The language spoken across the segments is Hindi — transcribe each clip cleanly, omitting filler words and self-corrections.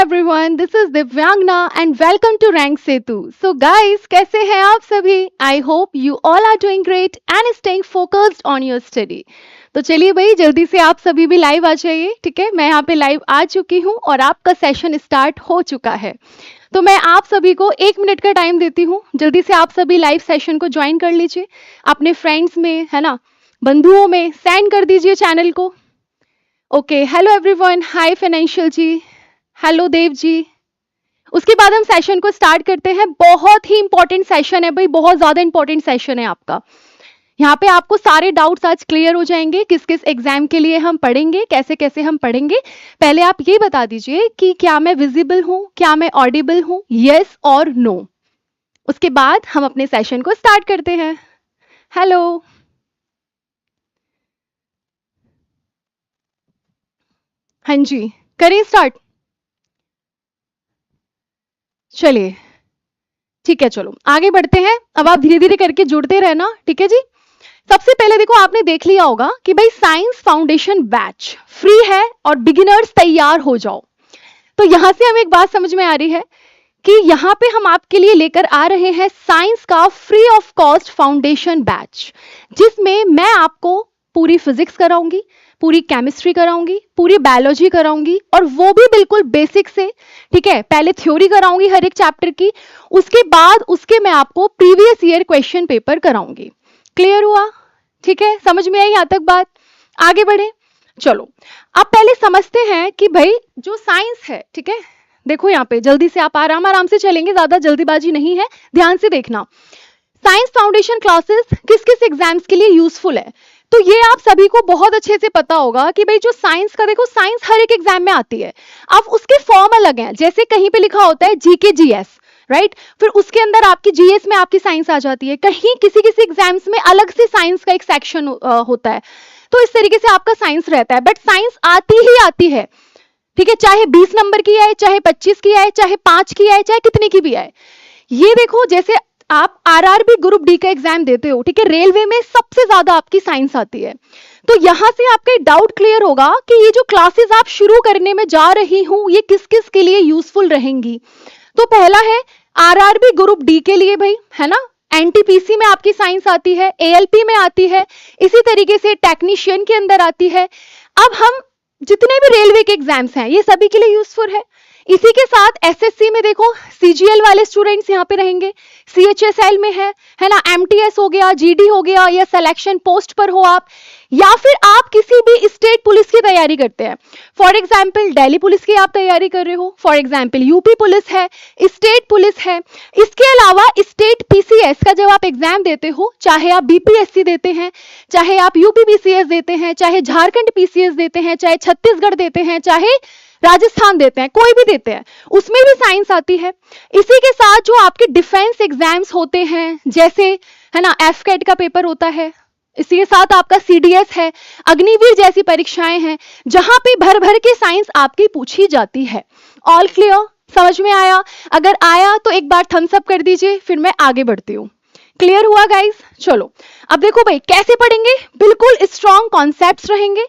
everyone, this is Divyangna and welcome to Rank Setu. So guys, कैसे हैं आप सभी? I hope you all are doing great and staying focused on your study. तो चलिए भाई जल्दी से आप सभी भी लाइव आ जाइए, ठीक है? मैं यहाँ पे लाइव आ चुकी हूँ और आपका सेशन स्टार्ट हो चुका है। तो मैं आप सभी को 1 मिनट का टाइम देती हूँ, जल्दी से आप सभी लाइव सेशन को ज्वाइन कर लीजिए, अपने फ्रेंड्स में, है ना, बंधुओं में सेंड कर दीजिए चैनल को। ओके, हेलो एवरीवन, हाय फाइनेंशियल जी, हेलो देव जी। उसके बाद हम सेशन को स्टार्ट करते हैं। बहुत ही इंपॉर्टेंट सेशन है भाई, बहुत ज्यादा इंपॉर्टेंट सेशन है आपका। यहाँ पे आपको सारे डाउट्स आज क्लियर हो जाएंगे, किस किस एग्जाम के लिए हम पढ़ेंगे, कैसे कैसे हम पढ़ेंगे। पहले आप ये बता दीजिए कि क्या मैं विजिबल हूँ, क्या मैं ऑडिबल हूँ, यस और नो। उसके बाद हम अपने सेशन को स्टार्ट करते हैं। हेलो, हाँ जी, करें स्टार्ट। चलिए ठीक है, चलो आगे बढ़ते हैं। अब आप धीरे धीरे करके जुड़ते रहना, ठीक है जी। सबसे पहले देखो, आपने देख लिया होगा कि भाई साइंस फाउंडेशन बैच फ्री है और बिगिनर्स तैयार हो जाओ। तो यहां से हमें एक बात समझ में आ रही है कि यहाँ पे हम आपके लिए लेकर आ रहे हैं साइंस का free of cost foundation batch, जिसमें मैं आपको पूरी फिजिक्स कराऊंगी, पूरी केमिस्ट्री कराऊंगी, पूरी बायोलॉजी कराऊंगी, और वो भी बिल्कुल बेसिक से, ठीक है। पहले थ्योरी कराऊंगी हर एक चैप्टर की, उसके बाद उसके मैं आपको प्रीवियस ईयर क्वेश्चन पेपर कराऊंगी। क्लियर हुआ? ठीक है, समझ में आई यहाँ तक बात? आगे बढ़े, चलो अब पहले समझते हैं कि भाई जो साइंस है, ठीक है, देखो यहाँ पे जल्दी से आप आराम आराम से चलेंगे, ज्यादा जल्दीबाजी नहीं है, ध्यान से देखना। साइंस फाउंडेशन क्लासेस किस किस एग्जाम्स के लिए यूजफुल है, तो ये आप सभी को बहुत अच्छे से पता होगा कि भाई जो साइंस का, देखो साइंस हर एक एग्जाम में आती है। अब उसके फॉर्म अलग हैं, जैसे कहीं पे लिखा होता है जीके जीएस, राइट, फिर उसके अंदर आपकी जीएस में आपकी साइंस आ जाती है, कहीं किसी किसी एग्जाम्स में अलग से साइंस का एक सेक्शन होता है। तो इस तरीके से आपका साइंस रहता है, बट साइंस आती ही आती है, ठीक है, चाहे 20 नंबर की आए, चाहे 25 की आए, चाहे 5 की आए, चाहे कितने की भी आए। ये देखो, जैसे आप आरआरबी ग्रुप डी का एग्जाम देते हो, ठीक है, रेलवे में सबसे ज्यादा आपकी साइंस आती है। तो यहां से आपका डाउट क्लियर होगा कि ये जो क्लासेस आप शुरू करने में जा रही हूं, ये किस किस के लिए यूजफुल रहेंगी। तो पहला है आरआरबी ग्रुप डी के लिए भाई, है ना, एनटीपीसी में आपकी साइंस आती है, एएलपी में आती है, इसी तरीके से टेक्नीशियन के अंदर आती है। अब हम जितने भी रेलवे के एग्जाम्स हैं, ये सभी के लिए यूजफुल है। इसी के साथ एसएससी में देखो सीजीएल वाले स्टूडेंट्स यहाँ पे रहेंगे, सीएचएसएल में है ना, एमटीएस हो गया, जीडी हो गया, या सिलेक्शन पोस्ट पर हो आप, या फिर आप किसी भी स्टेट पुलिस की तैयारी करते हैं। फॉर एग्जाम्पल दिल्ली पुलिस की आप तैयारी कर रहे हो, फॉर एग्जाम्पल यूपी पुलिस है, स्टेट पुलिस है। इसके अलावा स्टेट पीसीएस का जब आप एग्जाम देते हो, चाहे आप बीपीएससी देते हैं, चाहे आप यूपी पीसीएस देते हैं, चाहे झारखंड पीसीएस देते हैं, चाहे छत्तीसगढ़ देते हैं, चाहे राजस्थान देते हैं, कोई भी देते हैं, उसमें भी साइंस आती है। इसी के साथ जो आपके डिफेंस एग्जाम्स होते हैं, जैसे है ना एफकेट का पेपर होता है, इसी के साथ आपका सीडीएस है, अग्निवीर जैसी परीक्षाएं हैं, जहां पे भर भर के साइंस आपकी पूछी जाती है। All clear? समझ में आया? अगर आया तो एक बार थम्स अप कर दीजिए, फिर मैं आगे बढ़ती हूँ। क्लियर हुआ गाइस? चलो अब देखो भाई कैसे पढ़ेंगे। बिल्कुल स्ट्रॉन्ग कॉन्सेप्ट्स रहेंगे,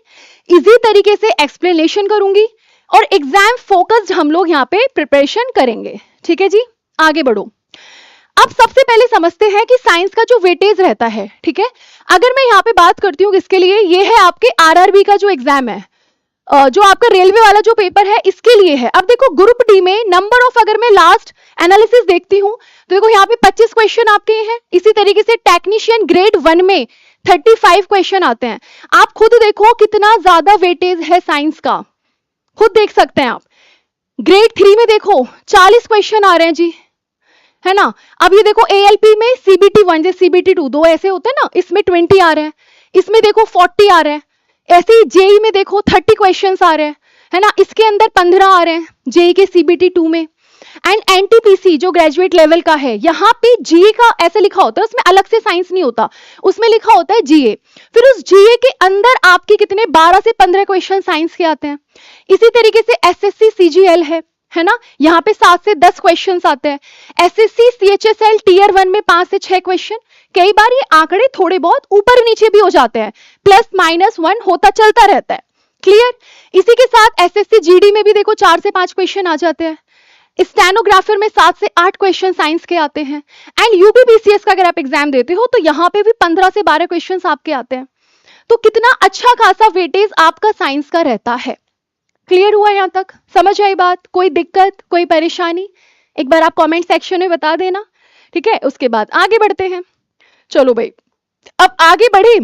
इजी तरीके से एक्सप्लेनेशन करूंगी, और एग्जाम फोकस्ड हम लोग यहाँ पे प्रिपरेशन करेंगे, ठीक है जी। आगे बढ़ो। अब सबसे पहले समझते हैं कि साइंस का जो वेटेज रहता है, ठीक है, अगर मैं यहाँ पे बात करती हूँ किसके लिए, ये है आपके आरआरबी का जो एग्जाम है, जो आपका रेलवे वाला जो पेपर है, इसके लिए है। अब देखो ग्रुप डी में नंबर ऑफ, अगर मैं लास्ट एनालिसिस देखती हूँ तो देखो यहाँ पे 25 क्वेश्चन आपके हैं। इसी तरीके से टेक्नीशियन ग्रेड 1 में 35 क्वेश्चन आते हैं। आप खुद देखो कितना ज्यादा वेटेज है साइंस का, खुद देख सकते हैं आप। ग्रेड 3 में देखो 40 क्वेश्चन आ रहे हैं जी, है ना। अब ये देखो एएलपी में सीबीटी 1 से सीबीटी 2, दो ऐसे होते हैं ना, इसमें 20 आ रहे हैं, इसमें देखो 40 आ रहे हैं। ऐसे ही जेई में देखो 30 क्वेश्चंस आ रहे हैं, है ना, इसके अंदर 15 आ रहे हैं जेई के सीबीटी 2 में। एंड एनटीपीसी जो ग्रेजुएट लेवल का है, यहाँ पे जीए का ऐसे लिखा होता है, उसमें अलग से साइंस नहीं होता, उसमें लिखा होता है जीए। फिर उस जीए के अंदर आपके कितने 12 से 15 क्वेश्चन साइंस के आते हैं। इसी तरीके से एसएससी सीजीएल है ना, यहाँ पे 7 से 10 क्वेश्चंस आते हैं। एसएससी सीएचएसएल टीयर 1 में 5 से 6 क्वेश्चन। कई बार ये आंकड़े थोड़े बहुत ऊपर नीचे भी हो जाते हैं, +- 1 होता चलता रहता है। क्लियर? इसी के साथ एसएससी जीडी में भी देखो 4 से 5 क्वेश्चन आ जाते हैं, स्टेनोग्राफर में 7 से 8 क्वेश्चन साइंस के आते हैं, एंड यूपीपीसीएस का अगर आप एग्जाम देते हो तो यहाँ पे भी 15 से 12 क्वेश्चन आपके आते हैं। तो कितना अच्छा खासा वेटेज आपका साइंस का रहता है। क्लियर हुआ यहाँ तक? समझ आई बात? कोई दिक्कत, कोई परेशानी? एक बार आप कमेंट सेक्शन में बता देना, ठीक है? उसके बाद आगे बढ़ते हैं। चलो भाई, अब आगे बढ़े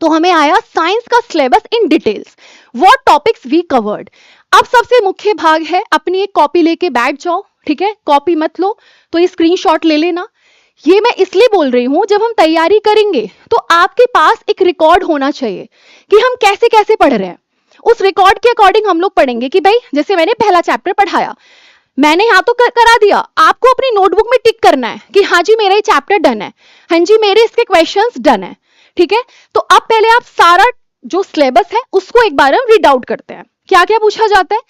तो हमें आया साइंस का syllabus in details, what topics we covered. अब सबसे मुख्य भाग है, अपनी एक कॉपी लेके बैठ जाओ, ठीक है? कॉपी मत लो तो ये स्क्रीनशॉट ले लेना। ये मैं इसलिए बोल रही हूं, जब हम तैयारी करेंगे तो आपके पास एक रिकॉर्ड होना चाहिए कि हम कैसे कैसे पढ़ रहे हैं। उस रिकॉर्ड के अकॉर्डिंग हम लोग पढ़ेंगे कि भाई जैसे मैंने पहला चैप्टर पढ़ाया, मैंने यहाँ तो करा दिया, आपको अपनी नोटबुक में टिक करना है कि हाँ जी मेरा ये चैप्टर डन है, हाँ जी मेरे इसके क्वेश्चंस डन है, ठीक है? तो अब पहले आप सारा जो सिलेबस है उसको एक बार हम रीड आउट करते हैं, क्या क्या पूछा जाता है।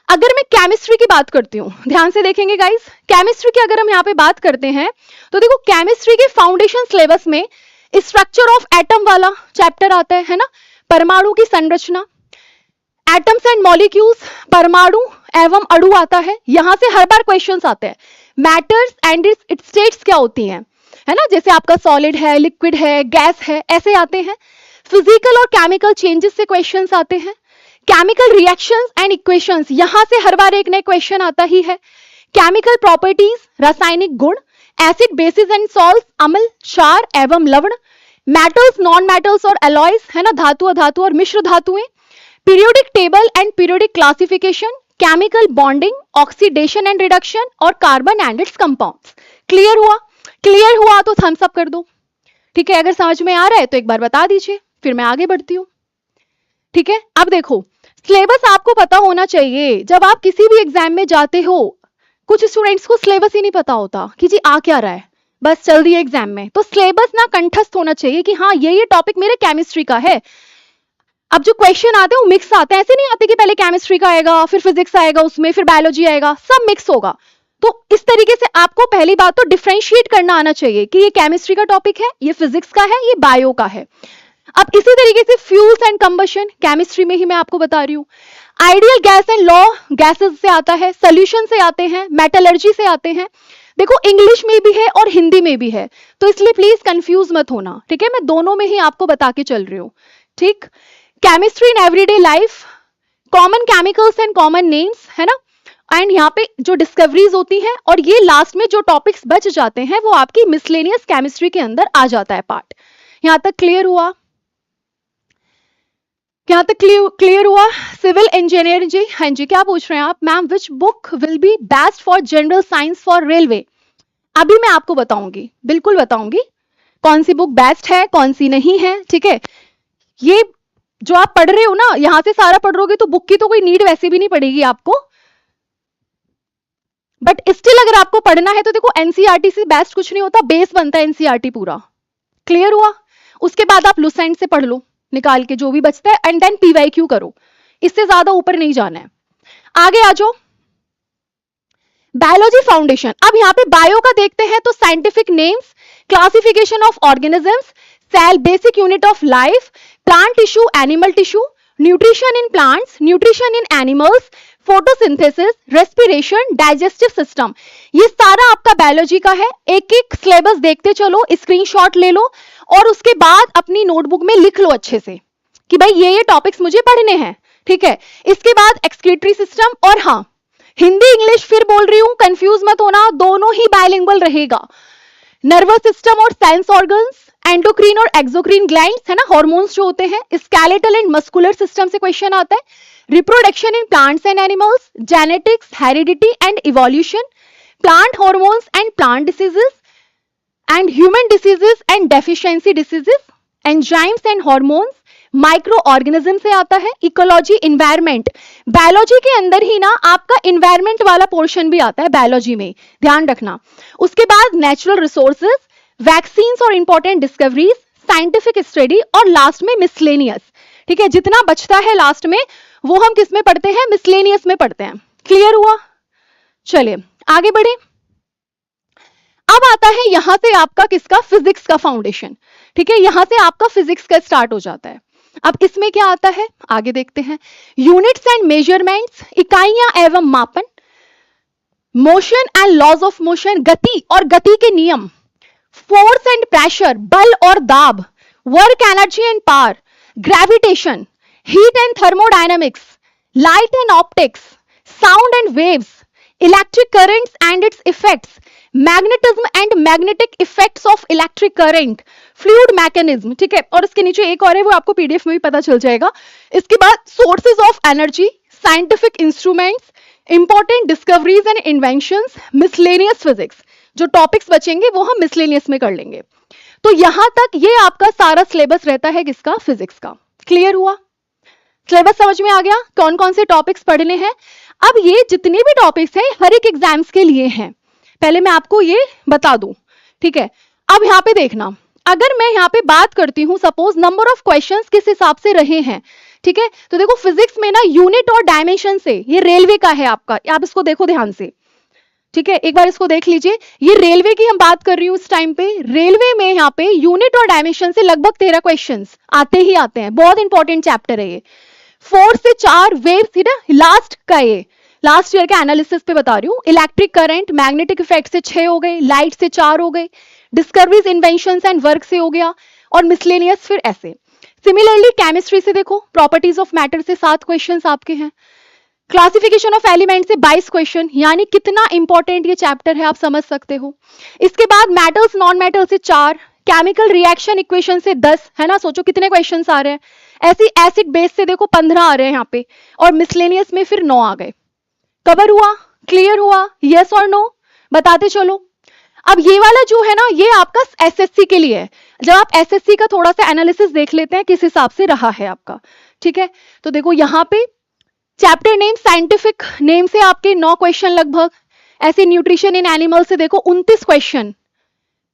अगर मैं केमिस्ट्री की बात करती हूँ, ध्यान से देखेंगे गाइस, केमिस्ट्री की अगर हम यहाँ पे बात करते हैं तो देखो केमिस्ट्री के फाउंडेशन सिलेबस में स्ट्रक्चर ऑफ एटम वाला चैप्टर आता है ना, परमाणु की संरचना, एटम्स एंड मॉलिक्यूल्स, परमाणु एवं अणु आता है, यहां से हर बार क्वेश्चंस आते हैं। मैटर्स एंड इट्स स्टेट्स क्या होती हैं, है ना, जैसे आपका सॉलिड है, लिक्विड है, गैस है, ऐसे आते हैं। फिजिकल और केमिकल चेंजेस से क्वेश्चंस आते हैं। केमिकल रिएक्शंस एंड इक्वेशंस, यहां से हर बार एक नया क्वेश्चन आता ही है। केमिकल प्रॉपर्टीज, रासायनिक गुण, एसिड बेसिस एंड सॉल्ट्स, अम्ल क्षार एवं लवण, मेटल्स नॉन मेटल्स और एलॉयज, है ना, धातु अधातु और मिश्र धातुएं, periodic table and periodic classification, chemical bonding, oxidation and reduction और carbon and its compounds. Clear हुआ? क्लियर हुआ तो थम्स अप कर दो, ठीक है? अगर समझ में आ रहा है तो एक बार बता दीजिए, फिर मैं आगे बढ़ती हूँ, ठीक है? अब देखो, सिलेबस आपको पता होना चाहिए। जब आप किसी भी एग्जाम में जाते हो, कुछ स्टूडेंट्स को सिलेबस ही नहीं पता होता कि जी आ क्या रहा है, बस चल दिए एग्जाम में। तो सिलेबस ना कंठस्थ होना चाहिए कि हाँ ये टॉपिक मेरे केमिस्ट्री का है। अब जो क्वेश्चन आते हैं वो मिक्स आते हैं, ऐसे नहीं आते कि पहले केमिस्ट्री का आएगा, फिर फिजिक्स आएगा, उसमें फिर बायोलॉजी आएगा, सब मिक्स होगा। तो इस तरीके से आपको पहली बात तो डिफरेंशिएट करना आना चाहिए कि ये केमिस्ट्री का टॉपिक है, ये फिजिक्स का है, ये बायो का है। अब इसी तरीके से फ्यूल्स एंड कंबशन, केमिस्ट्री में ही मैं आपको बता रही हूँ। Ideal gas and law, gases से आता है, सोल्यूशन से आते हैं, मेटलर्जी से आते हैं। देखो इंग्लिश में भी है और हिंदी में भी है, तो इसलिए प्लीज कंफ्यूज मत होना, ठीक है? मैं दोनों में ही आपको बता के चल रही हूँ, ठीक? Chemistry in everyday life, common chemicals and common names, है ना, एंड यहाँ पे जो डिस्कवरीज होती हैं, और ये लास्ट में जो टॉपिक्स बच जाते हैं वो आपकी मिसलेनियस केमिस्ट्री के अंदर आ जाता है पार्ट। यहाँ तक क्लियर हुआ? यहाँ तक क्लियर हुआ? सिविल इंजीनियर जी, हाँ जी, क्या पूछ रहे हैं आप? Ma'am which book will be best for general science for railway? अभी मैं आपको बताऊंगी, बिल्कुल बताऊंगी कौन सी बुक बेस्ट है, कौन सी नहीं है, ठीक है? ये जो आप पढ़ रहे हो ना, यहां से सारा पढ़ रहोगे तो बुक की तो कोई नीड वैसे भी नहीं पड़ेगी आपको, बट स्टिल अगर आपको पढ़ना है तो देखो एनसीईआरटी से बेस्ट कुछ नहीं होता, बेस बनता है एनसीईआरटी पूरा। क्लियर हुआ? उसके बाद आप लुसेंट से पढ़ लो निकाल के जो भी बचता है, एंड देन पीवाईक्यू करो, इससे ज्यादा ऊपर नहीं जाना है। आगे आ जाओ, बायोलॉजी फाउंडेशन। अब यहाँ पे बायो का देखते हैं तो scientific names, classification of organisms, cell basic unit of life, plant tissue, animal tissue, nutrition in plants, nutrition in animals, photosynthesis, respiration, digestive system, ये सारा आपका बायोलॉजी का है। एक एक सिलेबस देखते चलो, स्क्रीनशॉट ले लो और उसके बाद अपनी नोटबुक में लिख लो अच्छे से कि भाई ये टॉपिक्स मुझे पढ़ने हैं, ठीक है? इसके बाद एक्सक्रीटरी सिस्टम, और हाँ हिंदी इंग्लिश फिर बोल रही हूं, कंफ्यूज मत होना, दोनों ही बायलिंगुअल रहेगा। नर्वस सिस्टम और सेंस ऑर्गन्स, एंडोक्रीन और एक्सोक्रीन ग्लैंड्स, है ना, हार्मोन्स जो होते हैं, स्केलेटल एंड मस्कुलर सिस्टम से क्वेश्चन आता है, reproduction in plants and animals, genetics, heredity and evolution, plant hormones and plant diseases and human diseases and deficiency diseases, enzymes and hormones, micro organism से आता है, इकोलॉजी, इन्वायरमेंट। बायोलॉजी के अंदर ही ना आपका इन्वायरमेंट वाला पोर्शन भी आता है बायोलॉजी में, ध्यान रखना। उसके बाद नेचुरल रिसोर्सेज, वैक्सीन्स और इंपॉर्टेंट डिस्कवरीज, साइंटिफिक स्टडी, और लास्ट में मिसलेनियस, ठीक है? जितना बचता है लास्ट में वो हम किस में पढ़ते हैं? मिसलेनियस में पढ़ते हैं। क्लियर हुआ? चलिए आगे बढ़े। अब आता है यहां से आपका किसका? फिजिक्स का फाउंडेशन, ठीक है? यहां से आपका फिजिक्स का स्टार्ट हो जाता है। अब इसमें क्या आता है आगे देखते हैं। यूनिट्स एंड मेजरमेंट्स, इकाइयां एवं मापन, motion and laws of motion, गति और गति के नियम, फोर्स एंड प्रेशर, बल और दाब, work energy and power, gravitation, heat and thermodynamics, light and optics, sound and waves, electric currents and it's effects, magnetism and magnetic effects of electric current, fluid mechanism, ठीक है। और इसके नीचे एक और है, वो आपको पीडीएफ में भी पता चल जाएगा। इसके बाद sources of energy, scientific instruments, important discoveries and inventions, miscellaneous physics. जो टॉपिक्स बचेंगे वो हम मिसलेनियस में कर लेंगे। तो यहां तक ये आपका सारा सिलेबस रहता है किसका, फिजिक्स का। क्लियर हुआ, सिलेबस समझ में आ गया, कौन कौन से टॉपिक्स पढ़ने हैं। अब ये जितने भी टॉपिक्स हैं हर एक एग्जाम्स के लिए हैं, पहले मैं आपको ये बता दूं, ठीक है। अब यहाँ पे देखना, अगर मैं यहाँ पे बात करती हूँ सपोज नंबर ऑफ क्वेश्चंस किस हिसाब से रहे हैं, ठीक है। तो देखो फिजिक्स में ना यूनिट और डायमेंशन से, ये रेलवे का है आपका, आप इसको देखो ध्यान से, ठीक है। एक बार इसको देख लीजिए, ये रेलवे की हम बात कर रही हूँ इस टाइम पे। रेलवे में यहाँ पे यूनिट और डायमेंशन से लगभग 13 क्वेश्चंस आते ही आते हैं, बहुत इंपॉर्टेंट चैप्टर है ये। 4 से 4 वेव्स, लास्ट का ये लास्ट ईयर के एनालिसिस पे बता रही हूँ। इलेक्ट्रिक करंट, मैग्नेटिक इफेक्ट से 6 हो गए, लाइट से 4 हो गए, डिस्कवरीज, इन्वेंशंस एंड वर्क से हो गया, और मिसलेनियस फिर ऐसे। सिमिलरली केमिस्ट्री से देखो, प्रॉपर्टीज ऑफ मैटर से 7 क्वेश्चंस आपके हैं, क्लासिफिकेशन ऑफ एलिमेंट से 22 क्वेश्चन, यानी कितना इंपॉर्टेंट ये चैप्टर है आप समझ सकते हो। इसके बाद मेटल्स नॉन मेटल से 4, केमिकल रिएक्शन इक्वेशन से 10, है ना, सोचो कितने क्वेश्चंस आ रहे हैं। ऐसी एसिड बेस से देखो 15 आ रहे हैं यहाँ पे, और मिसलेनियस में फिर 9 आ गए। कवर हुआ, क्लियर हुआ, यस और नो, बताते चलो। अब ये वाला जो है ना, ये आपका एसएससी के लिए है। जब आप एसएससी का थोड़ा सा एनालिसिस देख लेते हैं किस हिसाब से रहा है आपका, ठीक है। तो देखो यहाँ पे चैप्टर नेम, साइंटिफिक नेम से आपके 9 क्वेश्चन लगभग, ऐसे न्यूट्रिशन इन एनिमल से देखो 29 क्वेश्चन,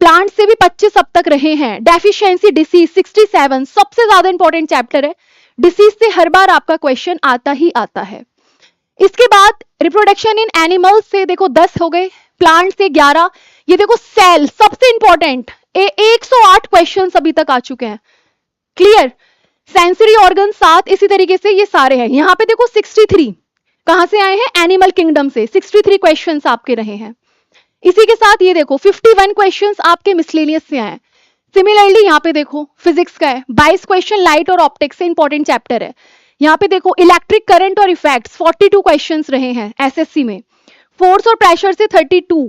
प्लांट से भी 25 अब तक रहे हैं, डेफिशिएंसी डिसीज 67, सबसे ज्यादा इंपॉर्टेंट चैप्टर है। डिसीज से हर बार आपका क्वेश्चन आता ही आता है। इसके बाद रिप्रोडक्शन इन एनिमल्स से देखो 10 हो गए, प्लांट से 11, ये देखो सेल सबसे इंपॉर्टेंट, 108 क्वेश्चन अभी तक आ चुके हैं। क्लियर, सेंसरी ऑर्गन 7, इसी तरीके से ये सारे हैं। यहाँ पे देखो 63 कहां से आए हैं, एनिमल किंगडम से, 63 क्वेश्चंस आपके रहे हैं। इसी के साथ ये देखो 51 क्वेश्चंस आपके मिसलेनियस से आए। सिमिलरली यहाँ पे देखो फिजिक्स का है 22 क्वेश्चन, लाइट और ऑप्टिक्स से इंपॉर्टेंट चैप्टर है। यहाँ पे देखो इलेक्ट्रिक करंट और इफेक्ट्स 42 क्वेश्चंस रहे हैं एसएससी में, फोर्स और प्रेशर से 32,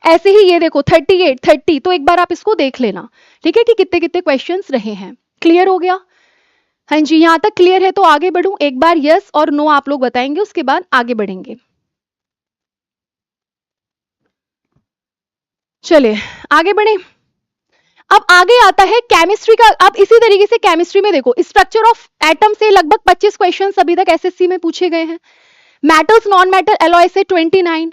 ऐसे ही ये देखो 38, 30। तो एक बार आप इसको देख लेना, ठीक है, कि कितने कितने क्वेश्चंस रहे हैं। क्लियर हो गया, हाँ जी, यहां तक क्लियर है। तो आगे बढ़ूं, एक बार यस और नो आप लोग बताएंगे, उसके बाद आगे बढ़ेंगे। चलिए आगे बढ़े। अब आगे आता है केमिस्ट्री का। अब इसी तरीके से केमिस्ट्री में देखो स्ट्रक्चर ऑफ एटम से लगभग 25 क्वेश्चन अभी तक एसएससी में पूछे गए हैं। मेटल्स नॉन मेटल एलॉय से 29,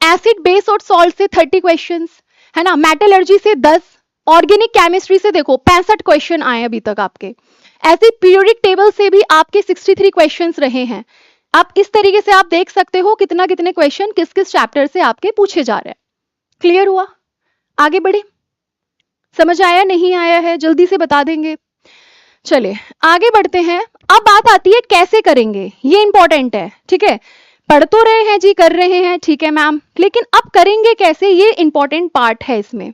एसिड बेस और सॉल्ट से 30 क्वेश्चंस, है ना, मेटलर्जी से 10, ऑर्गेनिक केमिस्ट्री से देखो 65 क्वेश्चन आए अभी तक आपके। ऐसे पीरियोडिक टेबल से भी आपके 63 क्वेश्चंस रहे हैं। अब इस तरीके से आप देख सकते हो कितना कितने क्वेश्चन किस किस चैप्टर से आपके पूछे जा रहे हैं। क्लियर हुआ, आगे बढ़े। समझ आया नहीं आया है जल्दी से बता देंगे। चलिए आगे बढ़ते हैं। अब बात आती है कैसे करेंगे, ये इंपॉर्टेंट है, ठीक है। पढ़ तो रहे हैं जी, कर रहे हैं, ठीक है मैम, लेकिन अब करेंगे कैसे, ये इंपॉर्टेंट पार्ट है इसमें।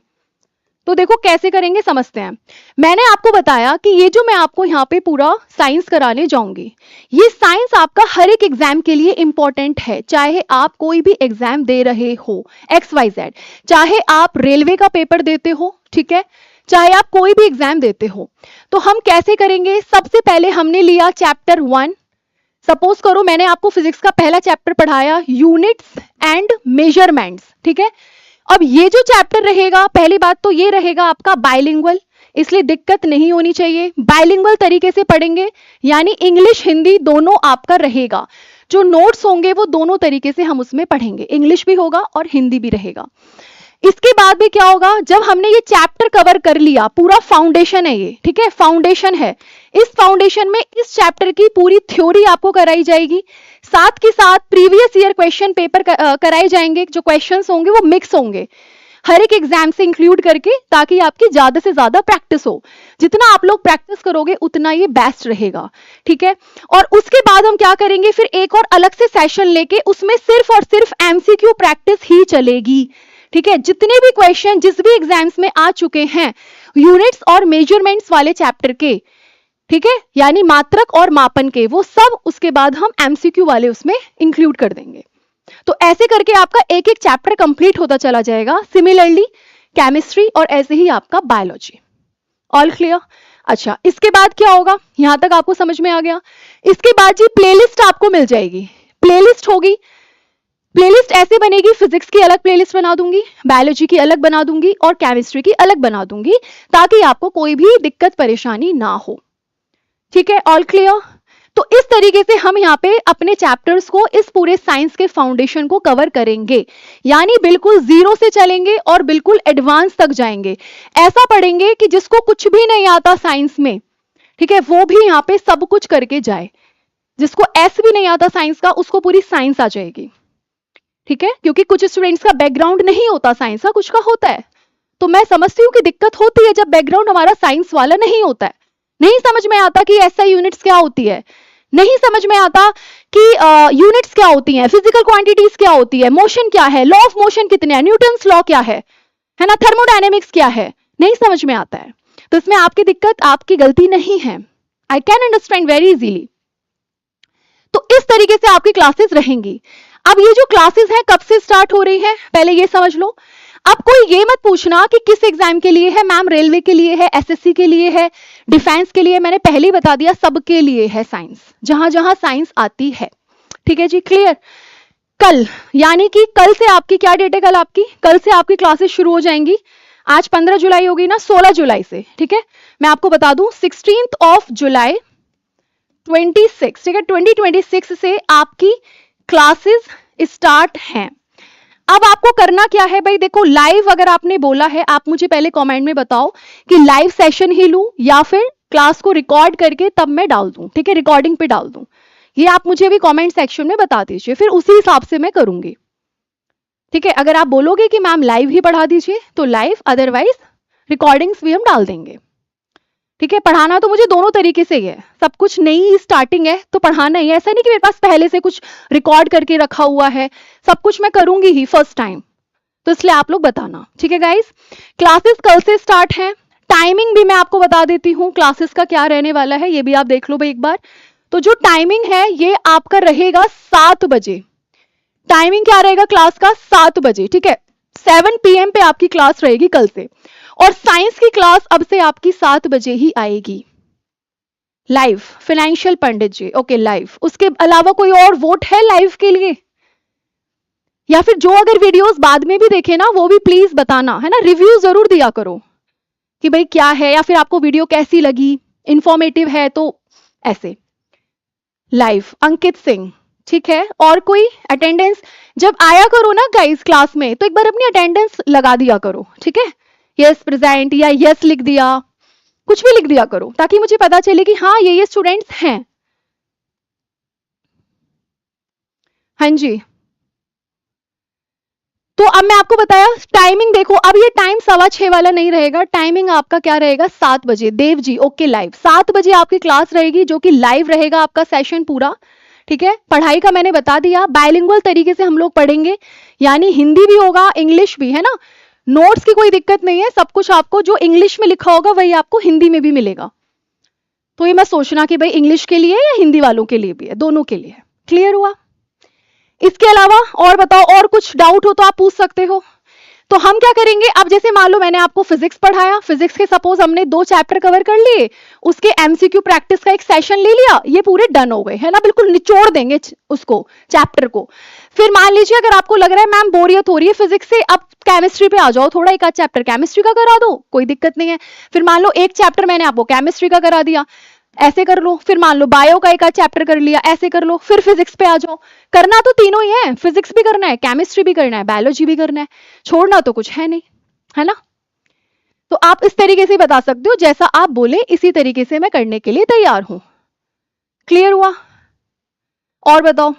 तो देखो कैसे करेंगे समझते हैं। मैंने आपको बताया कि ये जो मैं आपको यहाँ पे पूरा साइंस कराने जाऊंगी, ये साइंस आपका हर एक एग्जाम के लिए इंपॉर्टेंट है, चाहे आप कोई भी एग्जाम दे रहे हो XYZ, चाहे आप रेलवे का पेपर देते हो, ठीक है, चाहे आप कोई भी एग्जाम देते हो। तो हम कैसे करेंगे, सबसे पहले हमने लिया चैप्टर 1। सपोज करो मैंने आपको फिजिक्स का पहला चैप्टर पढ़ाया, यूनिट्स एंड मेजरमेंट्स, ठीक है। अब ये जो चैप्टर रहेगा, पहली बात तो ये रहेगा आपका बाइलिंगुअल, इसलिए दिक्कत नहीं होनी चाहिए। बाइलिंगुअल तरीके से पढ़ेंगे, यानी इंग्लिश हिंदी दोनों आपका रहेगा। जो नोट्स होंगे वो दोनों तरीके से हम उसमें पढ़ेंगे, इंग्लिश भी होगा और हिंदी भी रहेगा। इसके बाद भी क्या होगा, जब हमने ये चैप्टर कवर कर लिया, पूरा फाउंडेशन है ये, ठीक है, फाउंडेशन है। इस फाउंडेशन में इस चैप्टर की पूरी थ्योरी आपको कराई जाएगी, साथ के साथ प्रीवियस ईयर क्वेश्चन पेपर कराए जाएंगे। जो क्वेश्चंस होंगे वो मिक्स होंगे, हर एक एग्जाम से इंक्लूड करके, ताकि आपकी ज्यादा से ज्यादा प्रैक्टिस हो। जितना आप लोग प्रैक्टिस करोगे उतना ये बेस्ट रहेगा, ठीक है। और उसके बाद हम क्या करेंगे, फिर एक और अलग से सेशन लेके उसमें सिर्फ और सिर्फ एमसीक्यू प्रैक्टिस ही चलेगी, ठीक है। जितने भी क्वेश्चन जिस भी एग्जाम्स में आ चुके हैं यूनिट्स और मेजरमेंट्स वाले चैप्टर के, ठीक है, यानी मात्रक और मापन के, वो सब उसके बाद हम एमसीक्यू वाले उसमें इंक्लूड कर देंगे। तो ऐसे करके आपका एक एक चैप्टर कंप्लीट होता चला जाएगा। सिमिलरली केमिस्ट्री और ऐसे ही आपका बायोलॉजी। All clear? अच्छा, इसके बाद क्या होगा, यहां तक आपको समझ में आ गया। इसके बाद जी प्लेलिस्ट आपको मिल जाएगी। प्लेलिस्ट होगी, प्लेलिस्ट ऐसे बनेगी, फिजिक्स की अलग प्लेलिस्ट बना दूंगी, बायोलॉजी की अलग बना दूंगी और केमिस्ट्री की अलग बना दूंगी, ताकि आपको कोई भी दिक्कत परेशानी ना हो, ठीक है। All clear? तो इस तरीके से हम यहाँ पे अपने चैप्टर्स को, इस पूरे साइंस के फाउंडेशन को कवर करेंगे, यानी बिल्कुल जीरो से चलेंगे और बिल्कुल एडवांस तक जाएंगे। ऐसा पढ़ेंगे कि जिसको कुछ भी नहीं आता साइंस में, ठीक है, वो भी यहाँ पे सब कुछ करके जाए। जिसको एस भी नहीं आता साइंस का, उसको पूरी साइंस आ जाएगी, ठीक है। क्योंकि कुछ स्टूडेंट्स का बैकग्राउंड नहीं होता साइंस का, कुछ का होता है। तो मैं समझती हूँ कि दिक्कत होती है जब बैकग्राउंड हमारा साइंस वाला नहीं होता है। नहीं समझ में आता कि एसआई यूनिट्स क्या होती है, नहीं समझ में आता कि यूनिट्स क्या होती हैं, फिजिकल क्वांटिटीज क्या होती है, मोशन क्या है, लॉ ऑफ मोशन कितने हैं, न्यूटन्स लॉ क्या है ना, थर्मोडायनेमिक्स क्या है, नहीं समझ में आता है। तो इसमें आपकी दिक्कत, आपकी गलती नहीं है। I can understand very easily. तो इस तरीके से आपकी क्लासेस रहेंगी। अब ये जो क्लासेस हैं कब से स्टार्ट हो रही है, पहले ये समझ लो। अब कोई ये मत पूछना कि किस एग्जाम के लिए है, मैम रेलवे के लिए है, एसएससी के लिए है, डिफेंस के लिए, मैंने पहले ही बता दिया सबके लिए है साइंस, जहां जहां साइंस आती है, ठीक है जी, क्लियर। कल, यानी कि कल से आपकी क्या डेट है, कल से आपकी क्लासेस शुरू हो जाएंगी। आज 15 जुलाई होगी ना, 16 जुलाई से, ठीक है। मैं आपको बता दूं 16 जुलाई 26, ठीक है, 2026 से आपकी क्लासेस स्टार्ट हैं। अब आपको करना क्या है भाई, देखो लाइव अगर आपने बोला है, आप मुझे पहले कमेंट में बताओ कि लाइव सेशन ही लूं या फिर क्लास को रिकॉर्ड करके तब मैं डाल दूं, ठीक है, रिकॉर्डिंग पे डाल दूं। ये आप मुझे अभी कमेंट सेक्शन में बता दीजिए, फिर उसी हिसाब से मैं करूंगी, ठीक है। अगर आप बोलोगे कि मैम लाइव ही पढ़ा दीजिए तो लाइव, अदरवाइज रिकॉर्डिंग्स भी हम डाल देंगे, ठीक है। पढ़ाना तो मुझे दोनों तरीके से ही है, सब कुछ नई स्टार्टिंग है तो पढ़ाना ही है। ऐसा नहीं कि मेरे पास पहले से कुछ रिकॉर्ड करके रखा हुआ है, सब कुछ मैं करूंगी ही फर्स्ट टाइम, तो इसलिए आप लोग बताना, ठीक है गाइस। क्लासेस कल से स्टार्ट है। टाइमिंग भी मैं आपको बता देती हूँ क्लासेस का क्या रहने वाला है, ये भी आप देख लो भाई एक बार। तो जो टाइमिंग है ये आपका रहेगा 7 बजे। टाइमिंग क्या रहेगा क्लास का, 7 बजे, ठीक है। 7 PM पे आपकी क्लास रहेगी कल से। और साइंस की क्लास अब से आपकी 7 बजे ही आएगी लाइव। फाइनेंशियल पंडित जी, ओके लाइव। उसके अलावा कोई और वोट है लाइव के लिए, या फिर जो अगर वीडियोस बाद में भी देखे ना वो भी प्लीज बताना, है ना, रिव्यू जरूर दिया करो कि भाई क्या है, या फिर आपको वीडियो कैसी लगी, इंफॉर्मेटिव है तो ऐसे। लाइव अंकित सिंह, ठीक है। और कोई अटेंडेंस जब आया करो ना गाइस क्लास में, तो एक बार अपनी अटेंडेंस लगा दिया करो, ठीक है। यस प्रेजेंट या यस लिख दिया, कुछ भी लिख दिया करो, ताकि मुझे पता चले कि हाँ ये स्टूडेंट्स हैं। हाँ जी, तो अब मैं आपको बताया टाइमिंग देखो, अब ये टाइम 6:15 वाला नहीं रहेगा, टाइमिंग आपका क्या रहेगा 7 बजे। देव जी, ओके लाइव 7 बजे आपकी क्लास रहेगी, जो कि लाइव रहेगा आपका सेशन पूरा, ठीक है। पढ़ाई का मैंने बता दिया, बायलिंगुअल तरीके से हम लोग पढ़ेंगे, यानी हिंदी भी होगा इंग्लिश भी, है ना। नोट्स की कोई दिक्कत नहीं है, सब कुछ आपको जो इंग्लिश में लिखा होगा वही आपको हिंदी में भी मिलेगा। तो ये मत सोचना कि भाई इंग्लिश के लिए या हिंदी वालों के लिए भी है, दोनों के लिए। क्लियर हुआ? इसके अलावा और बताओ, और कुछ डाउट हो तो आप पूछ सकते हो। तो हम क्या करेंगे, अब जैसे मान लो मैंने आपको फिजिक्स पढ़ाया, फिजिक्स के सपोज हमने 2 चैप्टर कवर कर लिए, उसके एमसीक्यू प्रैक्टिस का एक सेशन ले लिया, ये पूरे डन हो गए, है ना, बिल्कुल निचोड़ देंगे उसको, चैप्टर को। फिर मान लीजिए अगर आपको लग रहा है मैम बोरियत हो रही है फिजिक्स से, अब केमिस्ट्री पे आ जाओ, थोड़ा एक आध चैप्टर केमिस्ट्री का करा दो, कोई दिक्कत नहीं है। फिर मान लो एक चैप्टर मैंने आपको केमिस्ट्री का करा दिया, ऐसे कर लो। फिर मान लो बायो का एक आध चैप्टर कर लिया, ऐसे कर लो। फिर फिजिक्स पे आ जाओ। करना तो तीनों ही है, फिजिक्स भी करना है, केमिस्ट्री भी करना है, बायोलॉजी भी करना है, छोड़ना तो कुछ है नहीं, है ना। तो आप इस तरीके से बता सकते हो, जैसा आप बोले इसी तरीके से मैं करने के लिए तैयार हूं। क्लियर हुआ? और बताओ,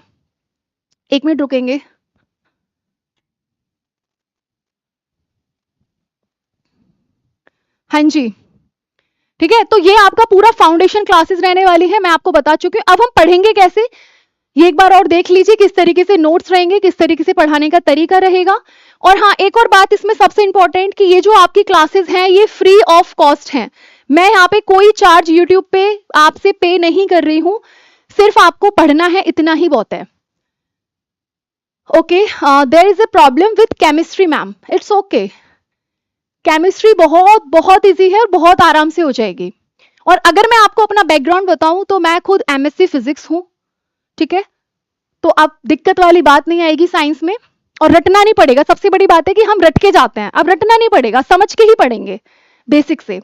1 मिनट रुकेंगे। हाँ जी, ठीक है। तो ये आपका पूरा फाउंडेशन क्लासेस रहने वाली है, मैं आपको बता चुकी हूँ। अब हम पढ़ेंगे कैसे, ये एक बार और देख लीजिए, किस तरीके से नोट्स रहेंगे, किस तरीके से पढ़ाने का तरीका रहेगा। और हाँ, एक और बात इसमें सबसे इंपॉर्टेंट कि ये जो आपकी क्लासेस हैं ये फ्री ऑफ कॉस्ट हैं। मैं यहाँ पे कोई चार्ज यूट्यूब पे आपसे पे नहीं कर रही हूँ, सिर्फ आपको पढ़ना है, इतना ही बहुत है। Okay, there is a problem with chemistry ma'am, it's okay. Chemistry बहुत बहुत इजी है और बहुत आराम से हो जाएगी। और अगर मैं आपको अपना बैकग्राउंड बताऊं तो मैं खुद एमएससी फिजिक्स हूं, ठीक है। तो अब दिक्कत वाली बात नहीं आएगी साइंस में, और रटना नहीं पड़ेगा। सबसे बड़ी बात है कि हम रट के जाते हैं, अब रटना नहीं पड़ेगा, समझ के ही पढ़ेंगे बेसिक से।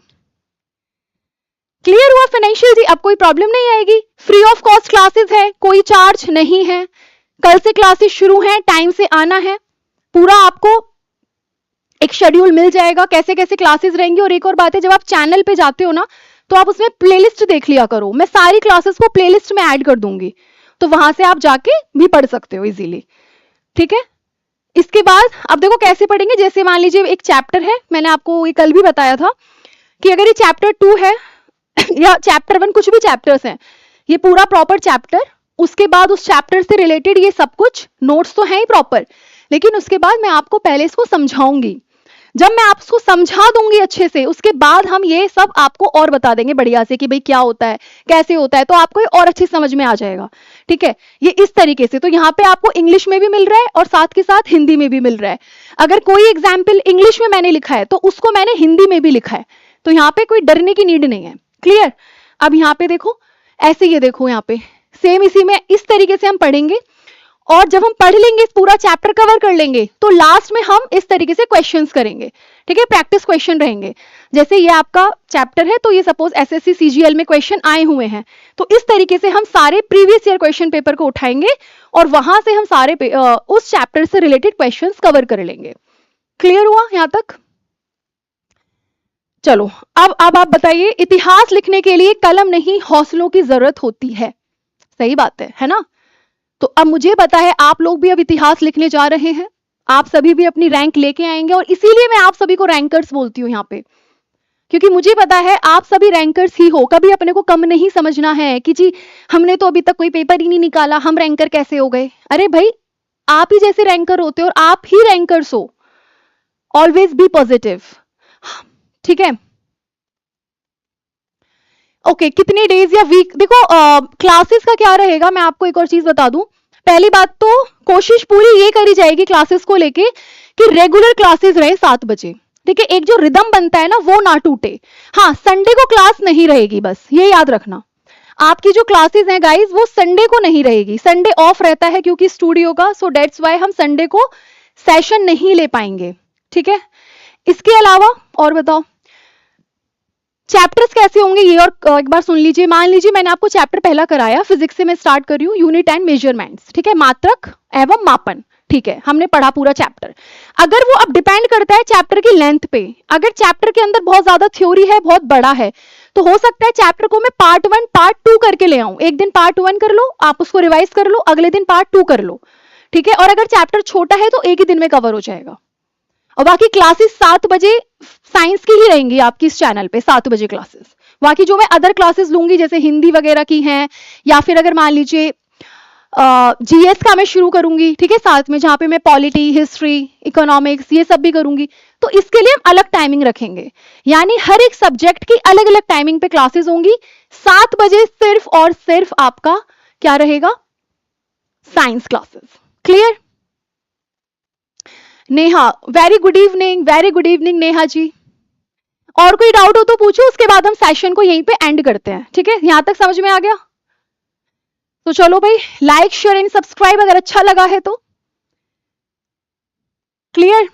क्लियर हुआ फाइनेंशियल जी? अब कोई प्रॉब्लम नहीं आएगी। फ्री ऑफ कॉस्ट क्लासेस है, कोई चार्ज नहीं है। कल से क्लासेस शुरू हैं, टाइम से आना है। पूरा आपको एक शेड्यूल मिल जाएगा, कैसे कैसे क्लासेस रहेंगी। और एक और बात है, जब आप चैनल पे जाते हो ना तो आप उसमें प्लेलिस्ट देख लिया करो। मैं सारी क्लासेस को प्लेलिस्ट में ऐड कर दूंगी, तो वहां से आप जाके भी पढ़ सकते हो इजीली, ठीक है। इसके बाद अब देखो कैसे पढ़ेंगे। जैसे मान लीजिए एक चैप्टर है, मैंने आपको ये कल भी बताया था कि अगर ये चैप्टर 2 है या चैप्टर 1, कुछ भी चैप्टर्स हैं, ये पूरा प्रॉपर चैप्टर, उसके बाद उस चैप्टर से रिलेटेड ये सब कुछ नोट्स तो है ही प्रॉपर, लेकिन उसके बाद मैं आपको पहले इसको समझाऊंगी। जब मैं आपको समझा दूंगी अच्छे से, उसके बाद हम ये सब आपको और बता देंगे बढ़िया से कि भाई क्या होता है, कैसे होता है, तो आपको ये और अच्छी समझ में आ जाएगा, ठीक है। ये इस तरीके से, तो यहाँ पे आपको इंग्लिश में भी मिल रहा है और साथ के साथ हिंदी में भी मिल रहा है। अगर कोई एग्जाम्पल इंग्लिश में मैंने लिखा है तो उसको मैंने हिंदी में भी लिखा है, तो यहाँ पे कोई डरने की नीड नहीं है। क्लियर? अब यहाँ पे देखो, ऐसे ये देखो, यहाँ पे सेम इसी में इस तरीके से हम पढ़ेंगे। और जब हम पढ़ लेंगे, इस पूरा चैप्टर कवर कर लेंगे, तो लास्ट में हम इस तरीके से क्वेश्चंस करेंगे, ठीक है। प्रैक्टिस क्वेश्चन रहेंगे। जैसे ये आपका चैप्टर है, तो ये सपोज एसएससी सीजीएल में क्वेश्चन आए हुए हैं, तो इस तरीके से हम सारे प्रीवियस ईयर क्वेश्चन पेपर को उठाएंगे और वहां से हम सारे उस चैप्टर से रिलेटेड क्वेश्चंस कवर कर लेंगे। क्लियर हुआ यहां तक? चलो, अब आप बताइए, इतिहास लिखने के लिए कलम नहीं हौसलों की जरूरत होती है। सही बात है ना? तो अब मुझे पता है आप लोग भी अब इतिहास लिखने जा रहे हैं, आप सभी भी अपनी रैंक लेके आएंगे, और इसीलिए मैं आप सभी को रैंकर्स बोलती हूँ यहाँ पे, क्योंकि मुझे पता है आप सभी रैंकर्स ही हो। कभी अपने को कम नहीं समझना है कि जी हमने तो अभी तक कोई पेपर ही नहीं निकाला, हम रैंकर कैसे हो गए। अरे भाई, आप ही जैसे रैंकर होते हो और आप ही रैंकर्स हो। ऑलवेज बी पॉजिटिव, ठीक है। ओके, कितने डेज या वीक, देखो क्लासेस का क्या रहेगा, मैं आपको एक और चीज बता दूं। पहली बात तो कोशिश पूरी ये करी जाएगी क्लासेस को लेके कि रेगुलर क्लासेस रहे 7 बजे, ठीक है। एक जो रिदम बनता है ना, वो ना टूटे। हाँ, संडे को क्लास नहीं रहेगी, बस ये याद रखना। आपकी जो क्लासेस हैं गाइस, वो संडे को नहीं रहेगी। संडे ऑफ रहता है क्योंकि स्टूडियो का, सो डेट्स वाई हम संडे को सेशन नहीं ले पाएंगे, ठीक है। इसके अलावा और बताओ चैप्टर्स कैसे होंगे, ये और एक बार सुन लीजिए। मान लीजिए मैंने आपको चैप्टर पहला कराया, फिजिक्स से मैं स्टार्ट कर रही हूँ, यूनिट एंड मेजरमेंट्स, ठीक है, मात्रक एवं मापन, ठीक है। हमने पढ़ा पूरा चैप्टर। अगर वो अब डिपेंड करता है चैप्टर की लेंथ पे, अगर चैप्टर के अंदर बहुत ज्यादा थ्योरी है, बहुत बड़ा है, तो हो सकता है चैप्टर को मैं पार्ट 1 पार्ट 2 करके ले आऊं। एक दिन पार्ट 1 कर लो, आप उसको रिवाइज कर लो, अगले दिन पार्ट 2 कर लो, ठीक है। और अगर चैप्टर छोटा है तो एक ही दिन में कवर हो जाएगा। और बाकी क्लासेस 7 बजे साइंस की ही रहेंगी आपकी इस चैनल पे, 7 बजे क्लासेस। बाकी जो मैं अदर क्लासेस लूंगी, जैसे हिंदी वगैरह की हैं, या फिर अगर मान लीजिए जीएस का मैं शुरू करूंगी, ठीक है, साथ में, जहां पे मैं पॉलिटी, हिस्ट्री, इकोनॉमिक्स, ये सब भी करूंगी, तो इसके लिए हम अलग टाइमिंग रखेंगे। यानी हर एक सब्जेक्ट की अलग अलग टाइमिंग पे क्लासेस होंगी। 7 बजे सिर्फ और सिर्फ आपका क्या रहेगा, science classes. Clear? Neha, very good evening, very good evening Neha ji. और कोई डाउट हो तो पूछो, उसके बाद हम सेशन को यहीं पे एंड करते हैं, ठीक है। यहां तक समझ में आ गया? तो चलो भाई, लाइक शेयर एंड सब्सक्राइब अगर अच्छा लगा है तो। क्लियर?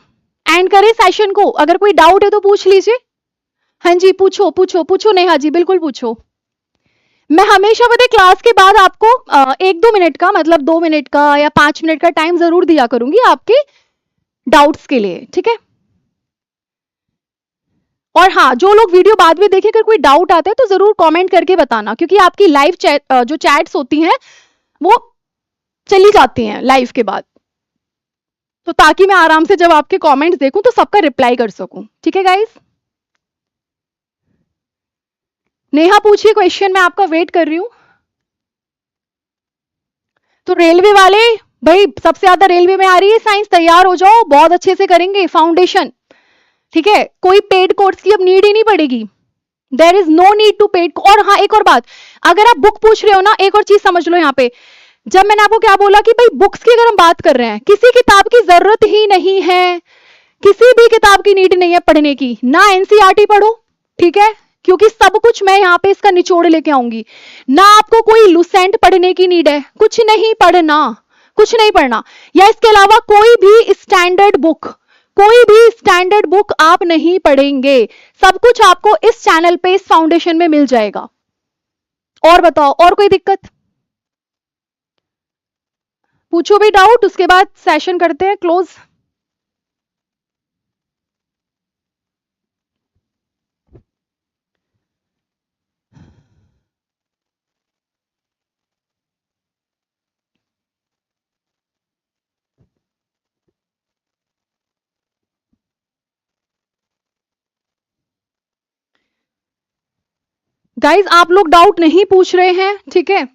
एंड करें सेशन को? अगर कोई डाउट है तो पूछ लीजिए। हाँ जी, पूछो पूछो पूछो नेहा जी, बिल्कुल पूछो। मैं हमेशा पता है क्लास के बाद आपको 1-2 मिनट का, मतलब 2 मिनट का या 5 मिनट का टाइम जरूर दिया करूंगी आपके डाउट्स के लिए, ठीक है। और हाँ, जो लोग वीडियो बाद में देखें, अगर कोई डाउट आता है तो जरूर कमेंट करके बताना, क्योंकि आपकी लाइव चैट जो चैट्स होती हैं वो चली जाती हैं लाइव के बाद, तो ताकि मैं आराम से जब आपके कमेंट्स देखूं तो सबका रिप्लाई कर सकूं, ठीक है गाइस। नेहा पूछिए क्वेश्चन, मैं आपका वेट कर रही हूं। तो रेलवे वाले भाई, सबसे ज्यादा रेलवे में आ रही है साइंस, तैयार हो जाओ, बहुत अच्छे से करेंगे फाउंडेशन। ठीक है, कोई पेड कोर्स की अब नीड ही नहीं पड़ेगी। There is no need to paid. और हाँ, एक और बात, अगर आप बुक पूछ रहे हो ना, एक और चीज समझ लो यहाँ पे, जब मैंने आपको क्या बोला कि भाई बुक्स की अगर हम बात कर रहे हैं, किसी किताब की जरूरत ही नहीं है, किसी भी किताब की नीड नहीं है पढ़ने की, ना एनसीईआरटी पढ़ो, ठीक है, क्योंकि सब कुछ मैं यहाँ पे इसका निचोड़ लेके आऊंगी। ना आपको कोई लुसेंट पढ़ने की नीड है, कुछ नहीं पढ़ना, कुछ नहीं पढ़ना। या इसके अलावा कोई भी स्टैंडर्ड बुक, कोई भी स्टैंडर्ड बुक आप नहीं पढ़ेंगे, सब कुछ आपको इस चैनल पे, इस फाउंडेशन में मिल जाएगा। और बताओ, और कोई दिक्कत पूछो भी डाउट, उसके बाद सेशन करते हैं क्लोज। गाइज आप लोग डाउट नहीं पूछ रहे हैं, ठीक है,